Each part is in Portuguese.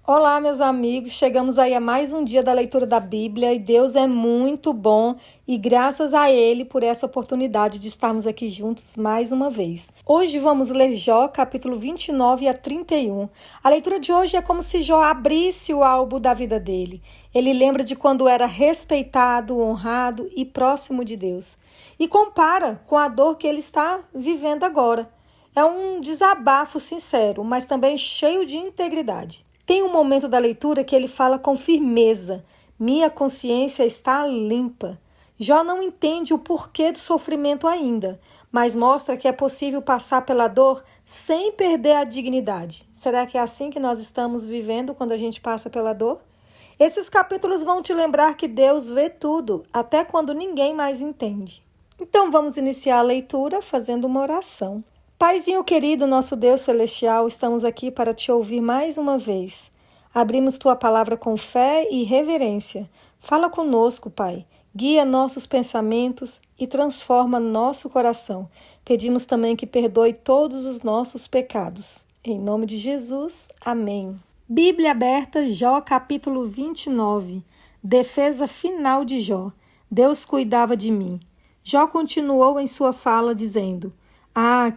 Olá, meus amigos, chegamos aí a mais um dia da leitura da Bíblia e Deus é muito bom e graças a Ele por essa oportunidade de estarmos aqui juntos mais uma vez. Hoje vamos ler Jó, capítulo 29 a 31. A leitura de hoje é como se Jó abrisse o álbum da vida dele. Ele lembra de quando era respeitado, honrado e próximo de Deus. E compara com a dor que ele está vivendo agora. É um desabafo sincero, mas também cheio de integridade. Tem um momento da leitura que ele fala com firmeza: minha consciência está limpa. Jó não entende o porquê do sofrimento ainda, mas mostra que é possível passar pela dor sem perder a dignidade. Será que é assim que nós estamos vivendo quando a gente passa pela dor? Esses capítulos vão te lembrar que Deus vê tudo, até quando ninguém mais entende. Então vamos iniciar a leitura fazendo uma oração. Paizinho querido, nosso Deus celestial, estamos aqui para te ouvir mais uma vez. Abrimos tua palavra com fé e reverência. Fala conosco, Pai. Guia nossos pensamentos e transforma nosso coração. Pedimos também que perdoe todos os nossos pecados. Em nome de Jesus, amém. Bíblia aberta, Jó capítulo 29. Defesa final de Jó. Deus cuidava de mim. Jó continuou em sua fala dizendo: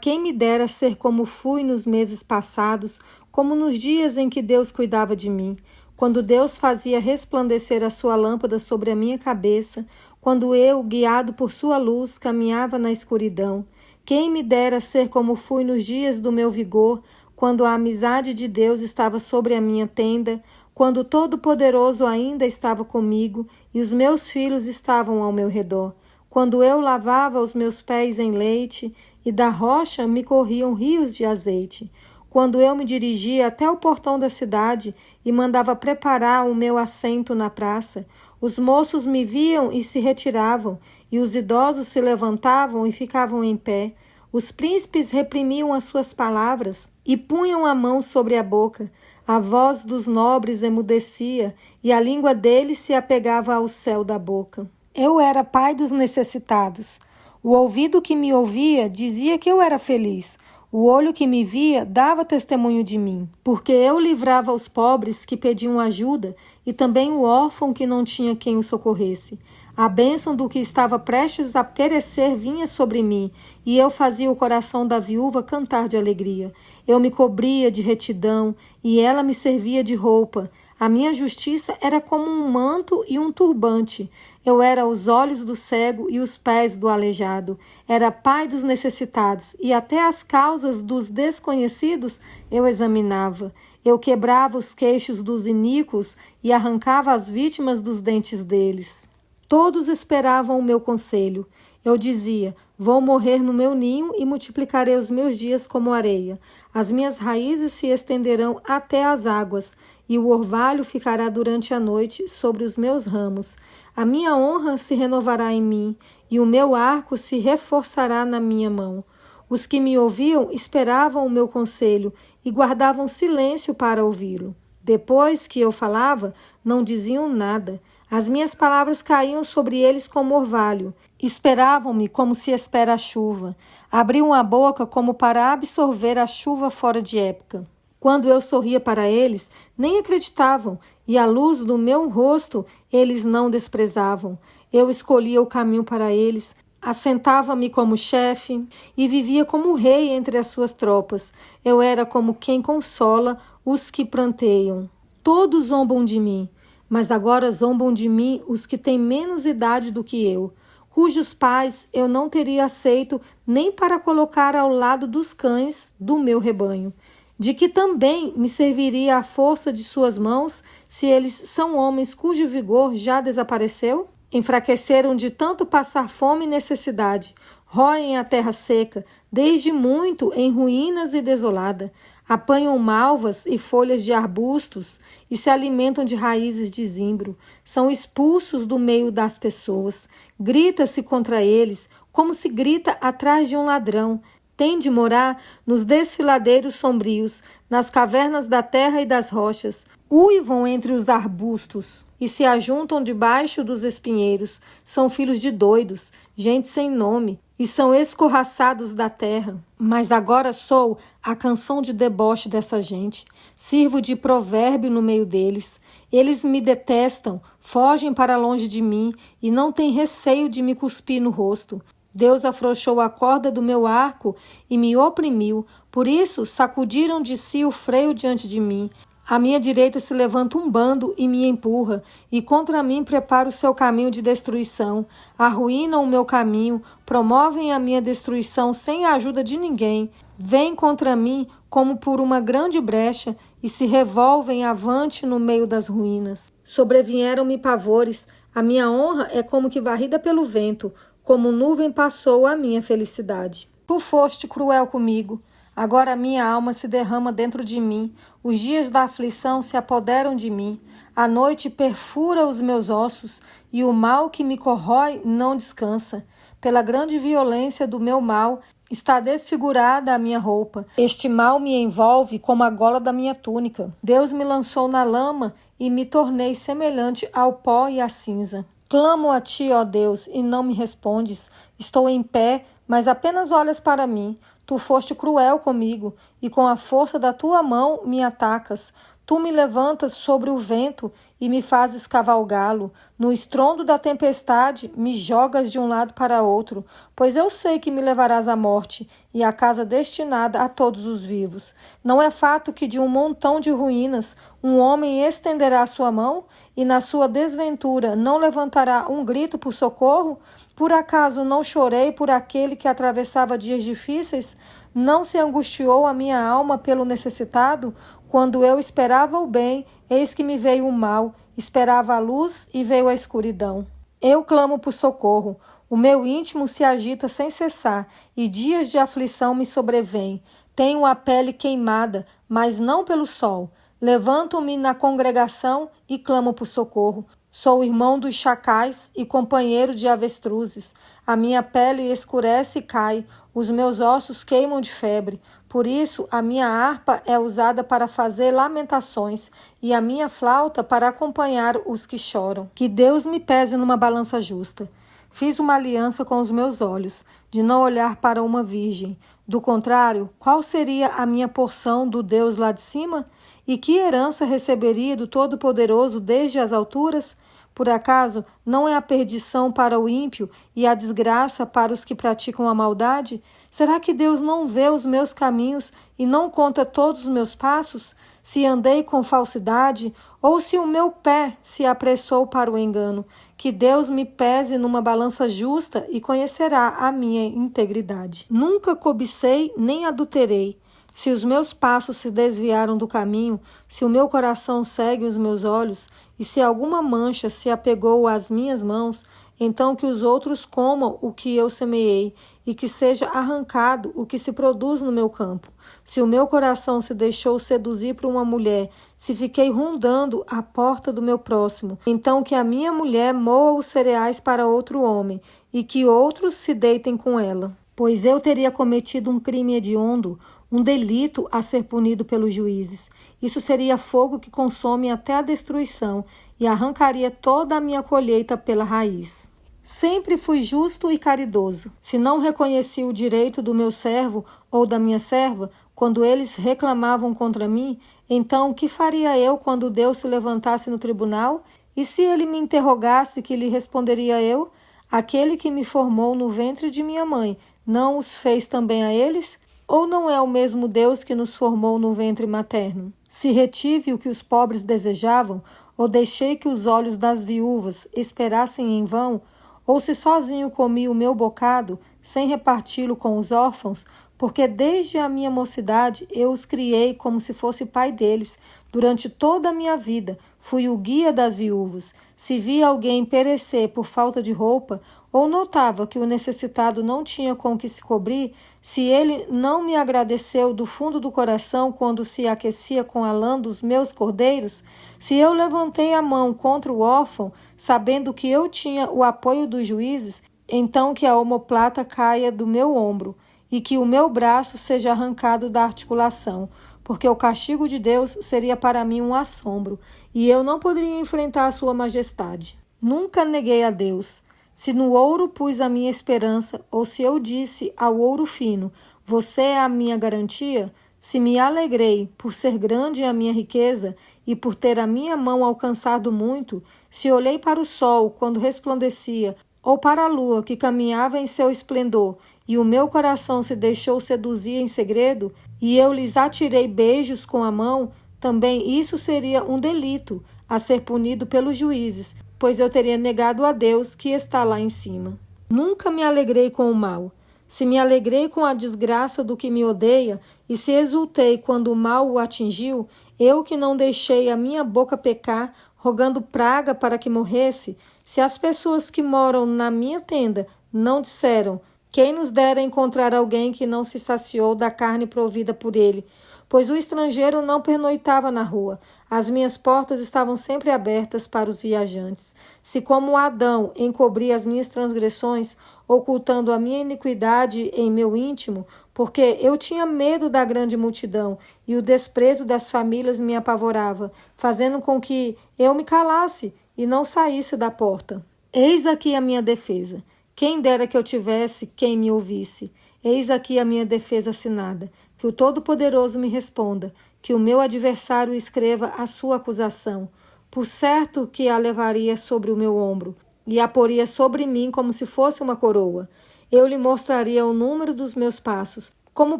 quem me dera ser como fui nos meses passados, como nos dias em que Deus cuidava de mim, quando Deus fazia resplandecer a sua lâmpada sobre a minha cabeça, quando eu, guiado por sua luz, caminhava na escuridão. Quem me dera ser como fui nos dias do meu vigor, quando a amizade de Deus estava sobre a minha tenda, quando o Todo-Poderoso ainda estava comigo e os meus filhos estavam ao meu redor. Quando eu lavava os meus pés em leite e da rocha me corriam rios de azeite. Quando eu me dirigia até o portão da cidade e mandava preparar o meu assento na praça, os moços me viam e se retiravam, e os idosos se levantavam e ficavam em pé. Os príncipes reprimiam as suas palavras e punham a mão sobre a boca. A voz dos nobres emudecia e a língua deles se apegava ao céu da boca. Eu era pai dos necessitados. O ouvido que me ouvia dizia que eu era feliz. O olho que me via dava testemunho de mim, porque eu livrava os pobres que pediam ajuda e também o órfão que não tinha quem o socorresse. A bênção do que estava prestes a perecer vinha sobre mim, e eu fazia o coração da viúva cantar de alegria. Eu me cobria de retidão, e ela me servia de roupa. A minha justiça era como um manto e um turbante. Eu era os olhos do cego e os pés do aleijado. Era pai dos necessitados, e até as causas dos desconhecidos eu examinava. Eu quebrava os queixos dos iníquos e arrancava as vítimas dos dentes deles. Todos esperavam o meu conselho. Eu dizia: vou morrer no meu ninho e multiplicarei os meus dias como areia. As minhas raízes se estenderão até as águas, e o orvalho ficará durante a noite sobre os meus ramos. A minha honra se renovará em mim, e o meu arco se reforçará na minha mão. Os que me ouviam esperavam o meu conselho e guardavam silêncio para ouvi-lo. Depois que eu falava, não diziam nada. As minhas palavras caíam sobre eles como orvalho. Esperavam-me como se espera a chuva. Abriam a boca como para absorver a chuva fora de época. Quando eu sorria para eles, nem acreditavam, e a luz do meu rosto eles não desprezavam. Eu escolhia o caminho para eles, assentava-me como chefe e vivia como rei entre as suas tropas. Eu era como quem consola os que pranteiam. Todos zombam de mim, mas agora zombam de mim os que têm menos idade do que eu, cujos pais eu não teria aceito nem para colocar ao lado dos cães do meu rebanho. De que também me serviria a força de suas mãos, se eles são homens cujo vigor já desapareceu? Enfraqueceram de tanto passar fome e necessidade, roem a terra seca, desde muito em ruínas e desolada, apanham malvas e folhas de arbustos e se alimentam de raízes de zimbro, são expulsos do meio das pessoas, grita-se contra eles como se grita atrás de um ladrão. Tem de morar nos desfiladeiros sombrios, nas cavernas da terra e das rochas. Uivam entre os arbustos e se ajuntam debaixo dos espinheiros. São filhos de doidos, gente sem nome. e são escorraçados da terra. Mas agora sou a canção de deboche dessa gente. Sirvo de provérbio no meio deles. Eles me detestam, fogem para longe de mim e não têm receio de me cuspir no rosto. Deus afrouxou a corda do meu arco e me oprimiu. Por isso sacudiram de si o freio diante de mim. À minha direita se levanta um bando e me empurra, e contra mim prepara o seu caminho de destruição. Arruinam o meu caminho, promovem a minha destruição sem a ajuda de ninguém. Vêm contra mim como por uma grande brecha e se revolvem avante no meio das ruínas. Sobrevieram-me pavores, a minha honra é como que varrida pelo vento, como nuvem passou a minha felicidade. Tu foste cruel comigo. Agora a minha alma se derrama dentro de mim, os dias da aflição se apoderam de mim, a noite perfura os meus ossos e o mal que me corrói não descansa. Pela grande violência do meu mal está desfigurada a minha roupa. Este mal me envolve como a gola da minha túnica. Deus me lançou na lama e me tornei semelhante ao pó e à cinza. Clamo a ti, ó Deus, e não me respondes. Estou em pé, mas apenas olhas para mim. Tu foste cruel comigo, e com a força da tua mão me atacas. Tu me levantas sobre o vento e me fazes cavalgá-lo. No estrondo da tempestade me jogas de um lado para outro, pois eu sei que me levarás à morte e à casa destinada a todos os vivos. Não é fato que de um montão de ruínas um homem estenderá a sua mão e na sua desventura não levantará um grito por socorro? Por acaso não chorei por aquele que atravessava dias difíceis? Não se angustiou a minha alma pelo necessitado? Quando eu esperava o bem, eis que me veio o mal. Esperava a luz e veio a escuridão. Eu clamo por socorro. O meu íntimo se agita sem cessar e dias de aflição me sobrevêm. Tenho a pele queimada, mas não pelo sol. Levanto-me na congregação e clamo por socorro. Sou irmão dos chacais e companheiro de avestruzes. A minha pele escurece e cai, os meus ossos queimam de febre. Por isso, a minha harpa é usada para fazer lamentações e a minha flauta para acompanhar os que choram. Que Deus me pese numa balança justa. Fiz uma aliança com os meus olhos, de não olhar para uma virgem. Do contrário, qual seria a minha porção do Deus lá de cima? E que herança receberia do Todo-Poderoso desde as alturas? Por acaso não é a perdição para o ímpio e a desgraça para os que praticam a maldade? Será que Deus não vê os meus caminhos e não conta todos os meus passos? Se andei com falsidade ou se o meu pé se apressou para o engano? Que Deus me pese numa balança justa e conhecerá a minha integridade. Nunca cobicei nem adulterei. Se os meus passos se desviaram do caminho, se o meu coração segue os meus olhos, e se alguma mancha se apegou às minhas mãos, então que os outros comam o que eu semeei, e que seja arrancado o que se produz no meu campo. Se o meu coração se deixou seduzir por uma mulher, se fiquei rondando a porta do meu próximo, então que a minha mulher moa os cereais para outro homem, e que outros se deitem com ela. Pois eu teria cometido um crime hediondo, um delito a ser punido pelos juízes. Isso seria fogo que consome até a destruição e arrancaria toda a minha colheita pela raiz. Sempre fui justo e caridoso. Se não reconheci o direito do meu servo ou da minha serva, quando eles reclamavam contra mim, então o que faria eu quando Deus se levantasse no tribunal? E se ele me interrogasse, que lhe responderia eu? Aquele que me formou no ventre de minha mãe, não os fez também a eles? Ou não é o mesmo Deus que nos formou no ventre materno? Se retive o que os pobres desejavam, ou deixei que os olhos das viúvas esperassem em vão, ou se sozinho comi o meu bocado, sem reparti-lo com os órfãos, porque desde a minha mocidade eu os criei como se fosse pai deles. Durante toda a minha vida fui o guia das viúvas. Se via alguém perecer por falta de roupa, ou notava que o necessitado não tinha com que se cobrir, se ele não me agradeceu do fundo do coração quando se aquecia com a lã dos meus cordeiros, se eu levantei a mão contra o órfão, sabendo que eu tinha o apoio dos juízes, então que a omoplata caia do meu ombro e que o meu braço seja arrancado da articulação, porque o castigo de Deus seria para mim um assombro, e eu não poderia enfrentar a sua majestade. Nunca neguei a Deus. Se no ouro pus a minha esperança, ou se eu disse ao ouro fino, você é a minha garantia, se me alegrei por ser grande a minha riqueza e por ter a minha mão alcançado muito, se olhei para o sol quando resplandecia, ou para a lua que caminhava em seu esplendor, e o meu coração se deixou seduzir em segredo, e eu lhes atirei beijos com a mão, também isso seria um delito, a ser punido pelos juízes, pois eu teria negado a Deus que está lá em cima. Nunca me alegrei com o mal. Se me alegrei com a desgraça do que me odeia, e se exultei quando o mal o atingiu, eu que não deixei a minha boca pecar, rogando praga para que morresse, se as pessoas que moram na minha tenda não disseram, quem nos dera encontrar alguém que não se saciou da carne provida por ele, pois o estrangeiro não pernoitava na rua. As minhas portas estavam sempre abertas para os viajantes. Se como Adão encobri as minhas transgressões, ocultando a minha iniquidade em meu íntimo, porque eu tinha medo da grande multidão, e o desprezo das famílias me apavorava, fazendo com que eu me calasse e não saísse da porta. Eis aqui a minha defesa. Quem dera que eu tivesse quem me ouvisse. Eis aqui a minha defesa assinada. Que o Todo-Poderoso me responda, que o meu adversário escreva a sua acusação. Por certo que a levaria sobre o meu ombro, e a poria sobre mim como se fosse uma coroa. Eu lhe mostraria o número dos meus passos. Como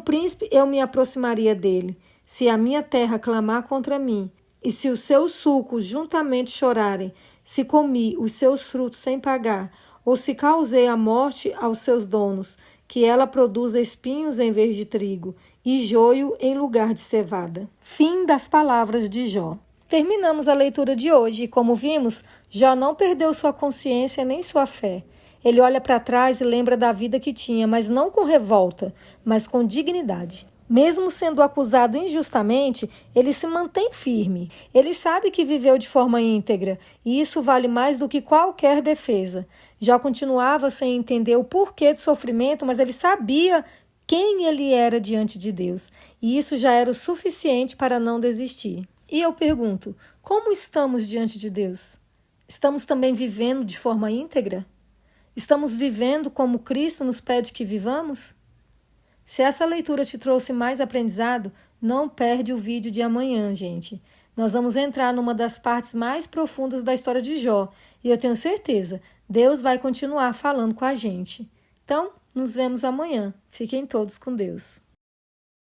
príncipe eu me aproximaria dele. Se a minha terra clamar contra mim, e se os seus sulcos juntamente chorarem, se comi os seus frutos sem pagar, ou se causei a morte aos seus donos, que ela produza espinhos em vez de trigo, e joio em lugar de cevada. Fim das palavras de Jó. Terminamos a leitura de hoje e, como vimos, Jó não perdeu sua consciência nem sua fé. Ele olha para trás e lembra da vida que tinha, mas não com revolta, mas com dignidade. Mesmo sendo acusado injustamente, ele se mantém firme. Ele sabe que viveu de forma íntegra, e isso vale mais do que qualquer defesa. Jó continuava sem entender o porquê do sofrimento, mas ele sabia quem ele era diante de Deus, e isso já era o suficiente para não desistir. E eu pergunto, como estamos diante de Deus? Estamos também vivendo de forma íntegra? Estamos vivendo como Cristo nos pede que vivamos? Se essa leitura te trouxe mais aprendizado, não perde o vídeo de amanhã, gente. Nós vamos entrar numa das partes mais profundas da história de Jó, e eu tenho certeza, Deus vai continuar falando com a gente. Então, nos vemos amanhã. Fiquem todos com Deus.